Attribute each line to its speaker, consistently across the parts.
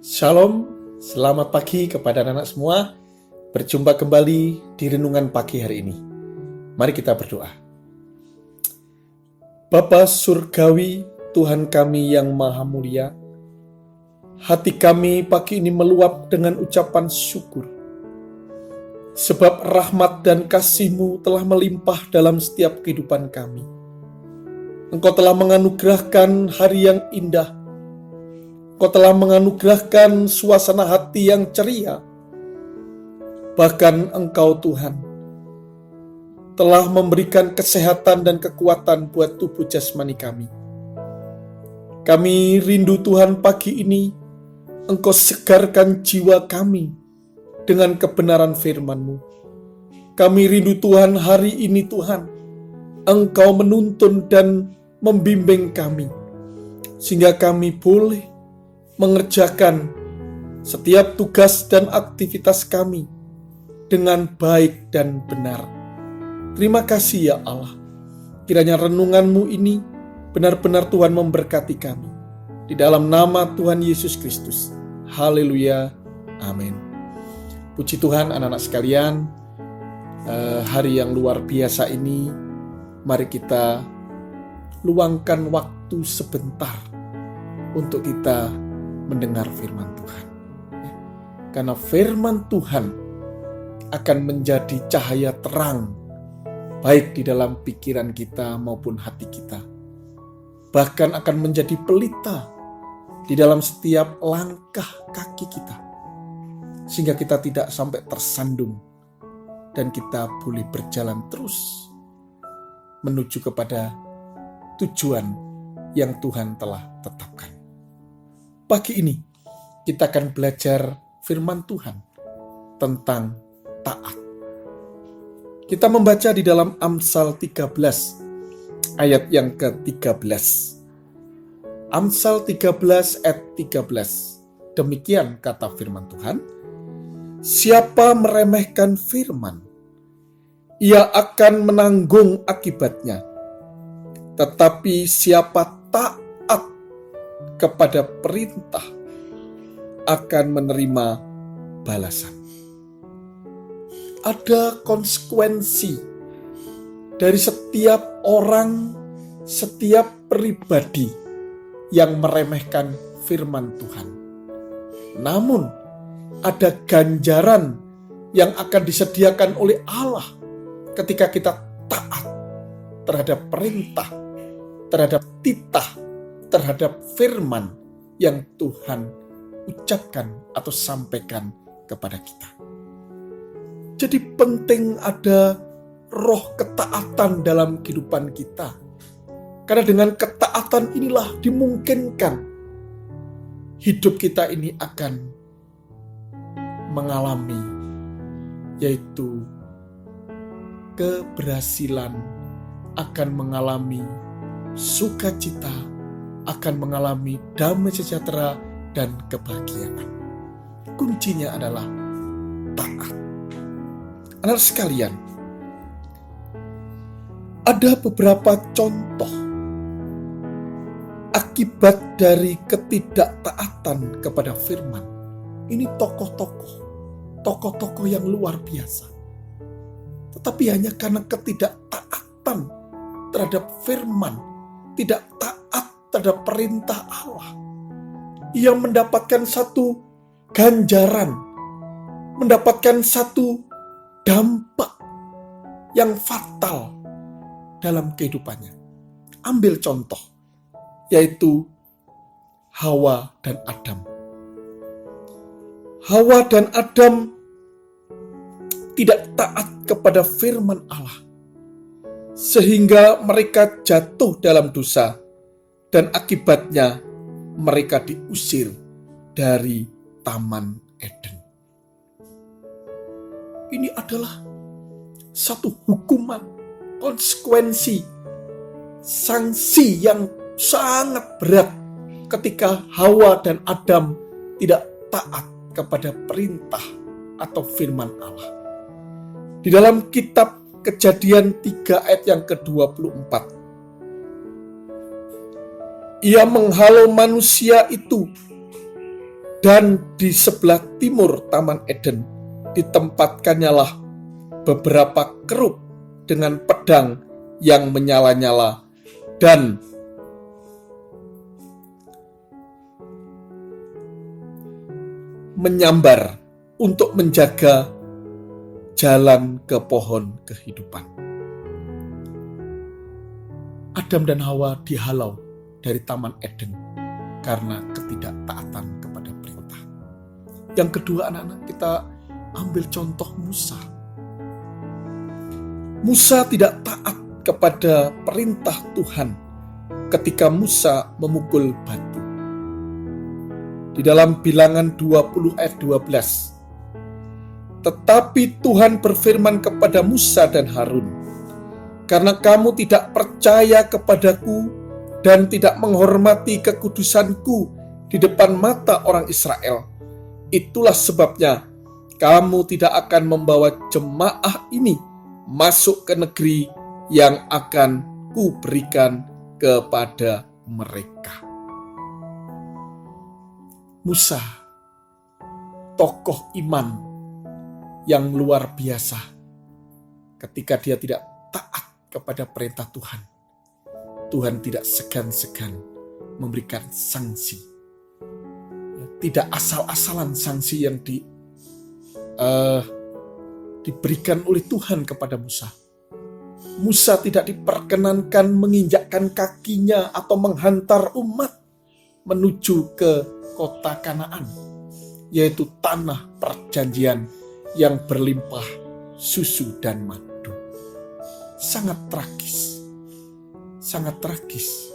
Speaker 1: Shalom, selamat pagi kepada anak-anak semua. Berjumpa kembali di renungan pagi hari ini. Mari kita berdoa. Bapa Surgawi, Tuhan kami yang maha mulia, hati kami pagi ini meluap dengan ucapan syukur. Sebab rahmat dan kasih-Mu telah melimpah dalam setiap kehidupan kami. Engkau telah menganugerahkan hari yang indah. Engkau telah menganugerahkan suasana hati yang ceria. Bahkan Engkau Tuhan telah memberikan kesehatan dan kekuatan buat tubuh jasmani kami. Kami rindu Tuhan pagi ini Engkau segarkan jiwa kami dengan kebenaran firman-Mu. Kami rindu Tuhan hari ini Tuhan Engkau menuntun dan membimbing kami sehingga kami boleh mengerjakan setiap tugas dan aktivitas kami dengan baik dan benar. Terima kasih ya Allah. Kiranya renungan-Mu ini benar-benar Tuhan memberkati kami. Di dalam nama Tuhan Yesus Kristus. Haleluya. Amin. Puji Tuhan anak-anak sekalian. Hari yang luar biasa ini, mari kita luangkan waktu sebentar untuk kita mendengar firman Tuhan. Karena firman Tuhan akan menjadi cahaya terang baik di dalam pikiran kita maupun hati kita. Bahkan akan menjadi pelita di dalam setiap langkah kaki kita. Sehingga kita tidak sampai tersandung dan kita boleh berjalan terus menuju kepada tujuan yang Tuhan telah tetapkan. Pagi ini kita akan belajar firman Tuhan tentang taat. Kita membaca di dalam Amsal 13 ayat yang ke-13. Amsal 13 ayat 13. Demikian kata firman Tuhan. Siapa meremehkan firman, ia akan menanggung akibatnya. Tetapi siapa taat kepada perintah akan menerima balasan. Ada konsekuensi dari setiap orang, setiap pribadi yang meremehkan firman Tuhan. Namun ada ganjaran yang akan disediakan oleh Allah ketika kita taat terhadap perintah, terhadap titah, terhadap firman yang Tuhan ucapkan atau sampaikan kepada kita. Jadi penting ada roh ketaatan dalam kehidupan kita. Karena dengan ketaatan inilah dimungkinkan hidup kita ini akan mengalami yaitu keberhasilan, akan mengalami sukacita, akan mengalami damai sejahtera dan kebahagiaan. Kuncinya adalah taat. Anak sekalian, ada beberapa contoh akibat dari ketidaktaatan kepada firman. Ini tokoh-tokoh yang luar biasa. Tetapi hanya karena ketidaktaatan terhadap firman, tidak taat terhadap perintah Allah, ia mendapatkan satu ganjaran, mendapatkan satu dampak yang fatal dalam kehidupannya. Ambil contoh, yaitu Hawa dan Adam. Hawa dan Adam tidak taat kepada firman Allah, sehingga mereka jatuh dalam dosa. Dan akibatnya mereka diusir dari Taman Eden. Ini adalah satu hukuman, konsekuensi, sanksi yang sangat berat ketika Hawa dan Adam tidak taat kepada perintah atau firman Allah. Di dalam kitab Kejadian 3 ayat yang ke-24. Ia menghalau manusia itu Dan di sebelah timur Taman Eden ditempatkannya beberapa kerub dengan pedang yang menyala-nyala dan menyambar untuk menjaga jalan ke pohon kehidupan. Adam dan Hawa dihalau dari Taman Eden karena ketidaktaatan kepada perintah. Yang kedua, anak-anak, kita ambil contoh Musa. Musa tidak taat kepada perintah Tuhan ketika Musa memukul batu. Di dalam Bilangan 20 ayat 12. Tetapi Tuhan berfirman kepada Musa dan Harun, karena kamu tidak percaya kepadaku dan tidak menghormati kekudusanku di depan mata orang Israel, itulah sebabnya kamu tidak akan membawa jemaah ini masuk ke negeri yang akan kuberikan kepada mereka. Musa, tokoh iman yang luar biasa, ketika dia tidak taat kepada perintah Tuhan, Tuhan tidak segan-segan memberikan sanksi. Tidak asal-asalan sanksi yang diberikan oleh Tuhan kepada Musa. Musa tidak diperkenankan menginjakkan kakinya atau menghantar umat menuju ke kota Kanaan, yaitu tanah perjanjian yang berlimpah susu dan madu. Sangat tragis. Sangat tragis.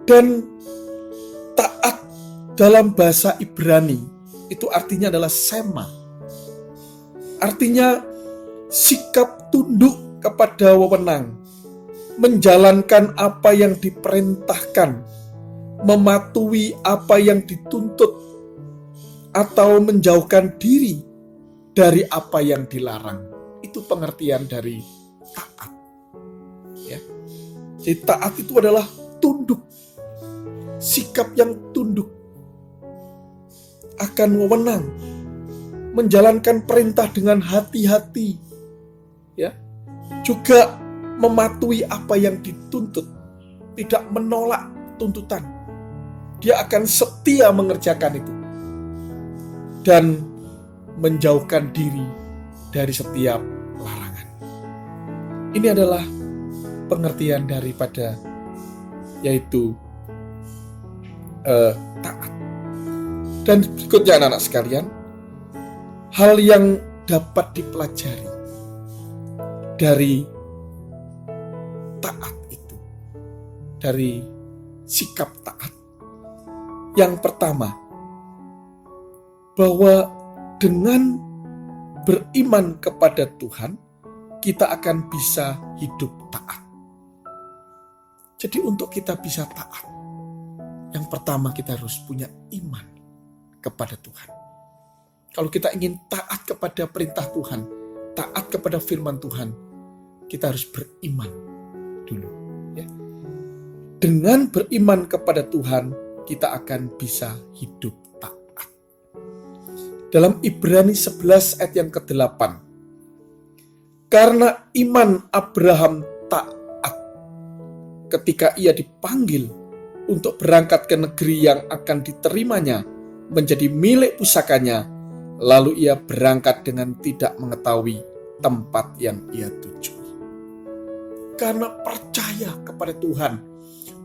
Speaker 1: Dan taat dalam bahasa Ibrani itu artinya adalah sema. Artinya sikap tunduk kepada wewenang, menjalankan apa yang diperintahkan, mematuhi apa yang dituntut, atau menjauhkan diri dari apa yang dilarang. Itu pengertian dari taat. Ya. Jadi taat itu adalah tunduk, sikap yang tunduk akan wewenang, menjalankan perintah dengan hati-hati, ya, juga mematuhi apa yang dituntut, tidak menolak tuntutan. Dia akan setia mengerjakan itu dan menjauhkan diri dari setiap larangan. Ini adalah pengertian daripada yaitu taat. Dan berikutnya anak-anak sekalian, hal yang dapat dipelajari dari taat itu, dari sikap taat. Yang pertama, bahwa dengan beriman kepada Tuhan, kita akan bisa hidup taat. Jadi untuk kita bisa taat, yang pertama kita harus punya iman kepada Tuhan. Kalau kita ingin taat kepada perintah Tuhan, taat kepada firman Tuhan, kita harus beriman dulu. Ya. Dengan beriman kepada Tuhan, kita akan bisa hidup taat. Dalam Ibrani 11 ayat yang ke-8, karena iman Abraham taat ketika ia dipanggil untuk berangkat ke negeri yang akan diterimanya menjadi milik pusakanya, lalu ia berangkat dengan tidak mengetahui tempat yang ia tuju. Karena percaya kepada Tuhan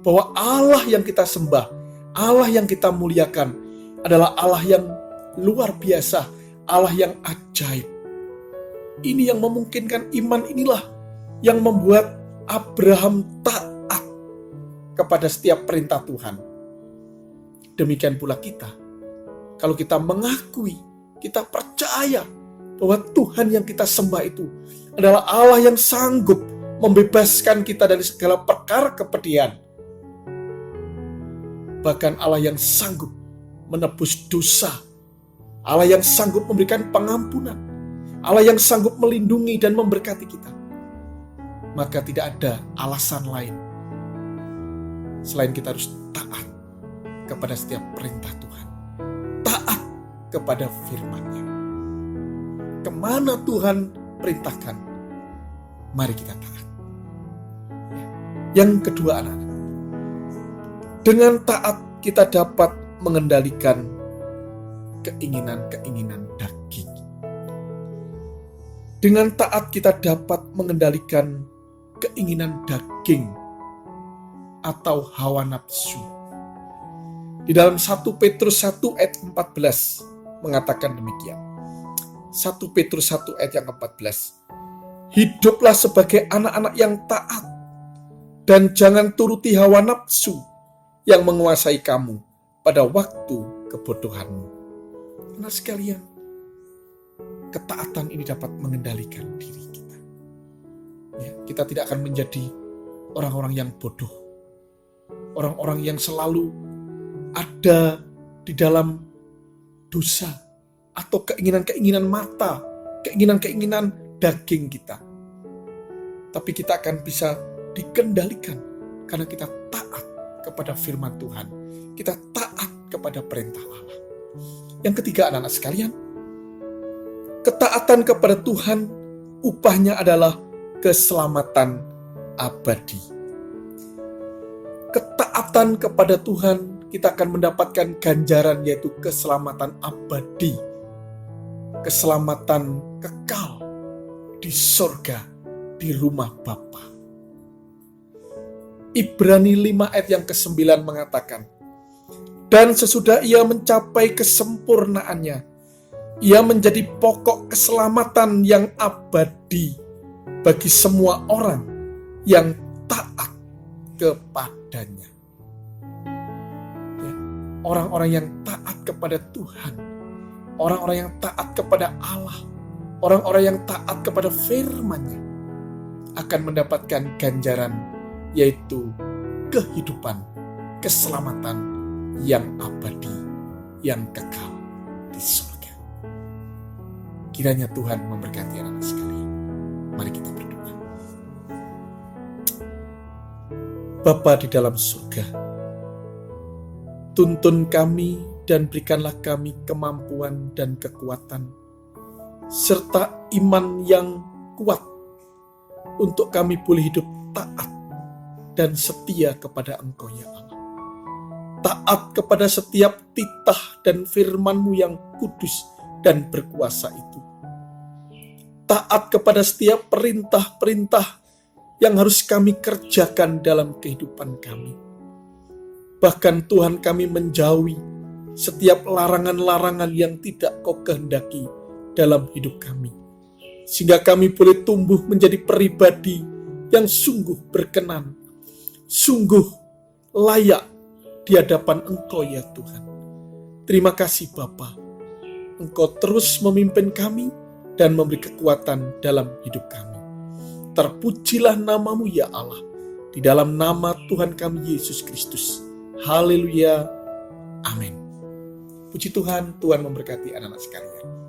Speaker 1: bahwa Allah yang kita sembah, Allah yang kita muliakan adalah Allah yang luar biasa, Allah yang ajaib. Ini yang memungkinkan iman inilah yang membuat Abraham taat kepada setiap perintah Tuhan. Demikian pula kita. Kalau kita mengakui, kita percaya bahwa Tuhan yang kita sembah itu adalah Allah yang sanggup membebaskan kita dari segala perkara kepedihan. Bahkan Allah yang sanggup menebus dosa, Allah yang sanggup memberikan pengampunan, Allah yang sanggup melindungi dan memberkati kita. Maka tidak ada alasan lain selain kita harus taat kepada setiap perintah Tuhan. Taat kepada firman-Nya. Kemana Tuhan perintahkan, mari kita taat. Yang kedua, anak-anak, dengan taat kita dapat mengendalikan keinginan-keinginan daging. Dengan taat kita dapat mengendalikan keinginan daging atau hawa nafsu. Di dalam 1 Petrus 1 ayat 14 mengatakan demikian. 1 Petrus 1 ayat yang ke-14. Hiduplah sebagai anak-anak yang taat dan jangan turuti hawa nafsu yang menguasai kamu pada waktu kebodohanmu. Anak sekalian, ketaatan ini dapat mengendalikan diri kita. Ya, kita tidak akan menjadi orang-orang yang bodoh. Orang-orang yang selalu ada di dalam dosa atau keinginan-keinginan mata, keinginan-keinginan daging kita. Tapi kita akan bisa dikendalikan karena kita taat kepada firman Tuhan. Kita taat kepada perintah Allah. Yang ketiga, anak-anak sekalian, ketaatan kepada Tuhan upahnya adalah keselamatan abadi. Ketaatan kepada Tuhan, kita akan mendapatkan ganjaran, yaitu keselamatan abadi. Keselamatan kekal di sorga, di rumah Bapa. Ibrani 5 ayat yang ke-9 mengatakan, dan sesudah ia mencapai kesempurnaannya, ia menjadi pokok keselamatan yang abadi bagi semua orang yang taat kepadanya. Ya, orang-orang yang taat kepada Tuhan, orang-orang yang taat kepada Allah, orang-orang yang taat kepada firman-Nya akan mendapatkan ganjaran, yaitu kehidupan, keselamatan yang abadi, yang kekal di surga. Kiranya Tuhan memberkati anak-anak sekalian. Mari kita berdoa. Bapa di dalam surga, tuntun kami dan berikanlah kami kemampuan dan kekuatan, serta iman yang kuat untuk kami boleh hidup taat dan setia kepada Engkau ya Allah. Taat kepada setiap titah dan firman-Mu yang kudus dan berkuasa itu. Taat kepada setiap perintah-perintah yang harus kami kerjakan dalam kehidupan kami. Bahkan Tuhan, kami menjauhi setiap larangan-larangan yang tidak Kau kehendaki dalam hidup kami. Sehingga kami boleh tumbuh menjadi pribadi yang sungguh berkenan, sungguh layak di hadapan Engkau ya Tuhan. Terima kasih Bapa. Engkau terus memimpin kami dan memberi kekuatan dalam hidup kami. Terpujilah nama-Mu ya Allah, di dalam nama Tuhan kami Yesus Kristus. Haleluya. Amin. Puji Tuhan, Tuhan memberkati anak-anak sekalian.